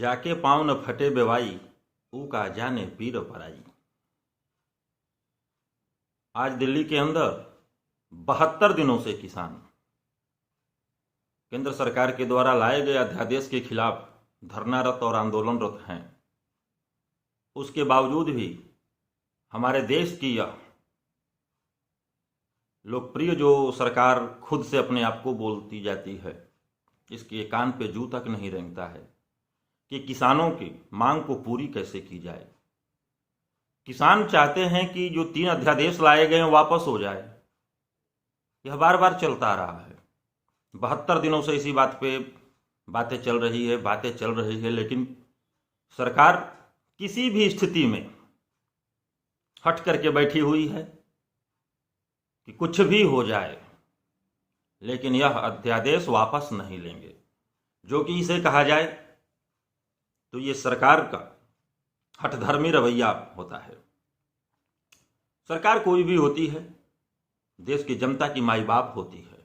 जाके पाँव न फटे बेवाई, ऊ का जाने पीर पराई। आज दिल्ली के अंदर 72 दिनों से किसान केंद्र सरकार के द्वारा लाए गए अध्यादेश के खिलाफ धरनारत और आंदोलनरत हैं। उसके बावजूद भी हमारे देश की यह लोकप्रिय जो सरकार खुद से अपने आप को बोलती जाती है, इसके कान पे जू तक नहीं रेंगता है कि किसानों की मांग को पूरी कैसे की जाए। किसान चाहते हैं कि जो 3 अध्यादेश लाए गए हैं वापस हो जाए। यह बार बार चलता आ रहा है। 72 दिनों से इसी बात पे बातें चल रही है, लेकिन सरकार किसी भी स्थिति में हट करके बैठी हुई है कि कुछ भी हो जाए, लेकिन यह अध्यादेश वापस नहीं लेंगे। जो कि इसे कहा जाए तो ये सरकार का हठधर्मी रवैया होता है। सरकार कोई भी होती है, देश की जनता की माई बाप होती है।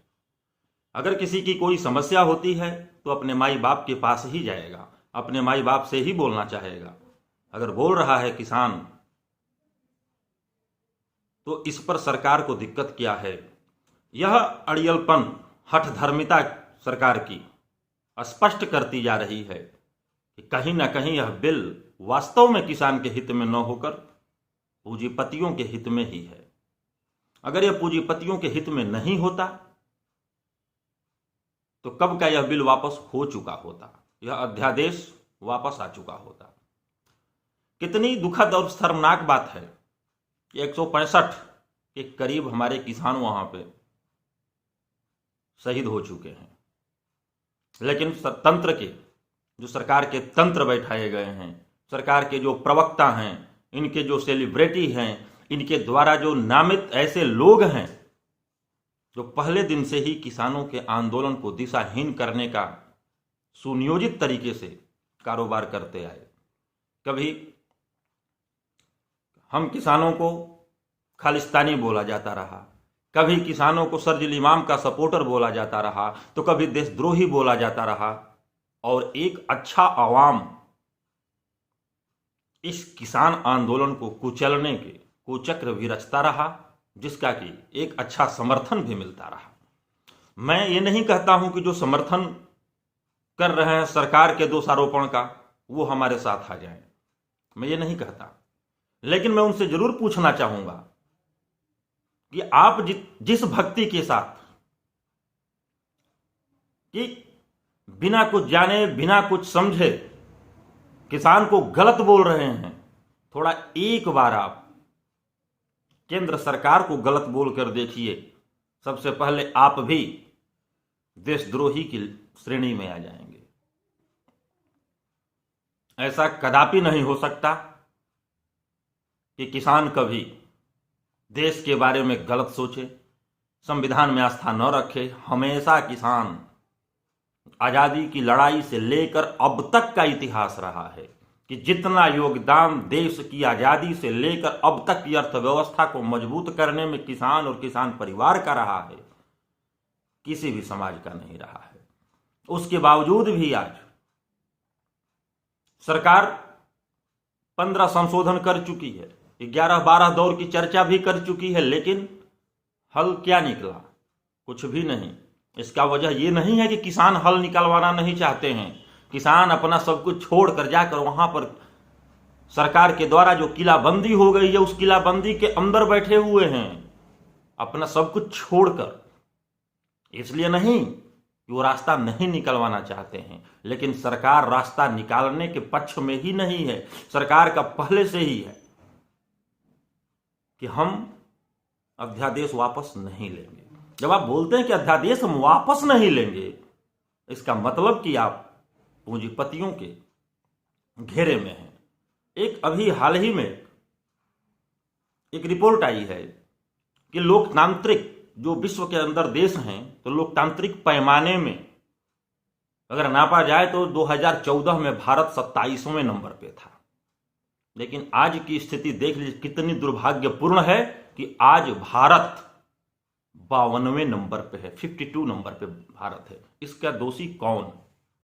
अगर किसी की कोई समस्या होती है तो अपने माई बाप के पास ही जाएगा, अपने माई बाप से ही बोलना चाहेगा। अगर बोल रहा है किसान, तो इस पर सरकार को दिक्कत क्या है? यह अड़ियलपन, हठधर्मिता सरकार की स्पष्ट करती जा रही है कि कहीं ना कहीं यह बिल वास्तव में किसान के हित में न होकर पूंजीपतियों के हित में ही है। अगर यह पूंजीपतियों के हित में नहीं होता तो कब का यह बिल वापस हो चुका होता, यह अध्यादेश वापस आ चुका होता। कितनी दुखद और शर्मनाक बात है कि 165 के करीब हमारे किसान वहां पे शहीद हो चुके हैं, लेकिन तंत्र के जो सरकार के तंत्र बैठाए गए हैं, सरकार के जो प्रवक्ता हैं, इनके जो सेलिब्रिटी हैं, इनके द्वारा जो नामित ऐसे लोग हैं जो पहले दिन से ही किसानों के आंदोलन को दिशाहीन करने का सुनियोजित तरीके से कारोबार करते आए। कभी हम किसानों को खालिस्तानी बोला जाता रहा, कभी किसानों को सर्जिल इमाम का सपोर्टर बोला जाता रहा, तो कभी देशद्रोही बोला जाता रहा, और एक अच्छा आवाम इस किसान आंदोलन को कुचलने के कुचक्र भी रचता रहा, जिसका कि एक अच्छा समर्थन भी मिलता रहा। मैं ये नहीं कहता हूं कि जो समर्थन कर रहे हैं सरकार के दोषारोपण का वो हमारे साथ आ जाएं, मैं ये नहीं कहता, लेकिन मैं उनसे जरूर पूछना चाहूंगा कि आप जिस भक्ति के साथ कि बिना कुछ जाने बिना कुछ समझे किसान को गलत बोल रहे हैं, थोड़ा एक बार आप केंद्र सरकार को गलत बोल कर देखिए। सबसे पहले आप भी देशद्रोही की श्रेणी में आ जाएंगे। ऐसा कदापि नहीं हो सकता कि किसान कभी देश के बारे में गलत सोचे, संविधान में आस्था न रखे। हमेशा किसान आजादी की लड़ाई से लेकर अब तक का इतिहास रहा है कि जितना योगदान देश की आजादी से लेकर अब तक की अर्थव्यवस्था को मजबूत करने में किसान और किसान परिवार का रहा है, किसी भी समाज का नहीं रहा है। उसके बावजूद भी आज सरकार 15 संशोधन कर चुकी है, 11-12 दौर की चर्चा भी कर चुकी है, लेकिन हल क्या निकला? कुछ भी नहीं। इसका वजह यह नहीं है कि किसान हल निकलवाना नहीं चाहते हैं। किसान अपना सब कुछ छोड़कर जाकर वहां पर सरकार के द्वारा जो किलाबंदी हो गई है उस किलाबंदी के अंदर बैठे हुए हैं, अपना सब कुछ छोड़कर। इसलिए नहीं कि वो रास्ता नहीं निकलवाना चाहते हैं, लेकिन सरकार रास्ता निकालने के पक्ष में ही नहीं है। सरकार का पहले से ही है कि हम अध्यादेश वापस नहीं लेंगे। जब आप बोलते हैं कि अध्यादेश हम वापस नहीं लेंगे, इसका मतलब कि आप पूंजीपतियों के घेरे में हैं। एक अभी हाल ही में एक रिपोर्ट आई है कि लोकतांत्रिक जो विश्व के अंदर देश हैं, तो लोकतांत्रिक पैमाने में अगर नापा जाए तो 2014 में भारत 27वें नंबर पे था। लेकिन आज की स्थिति देख लीजिए कितनी दुर्भाग्यपूर्ण है कि आज भारत 52वें नंबर पे है, 52 नंबर पे भारत है। इसका दोषी कौन?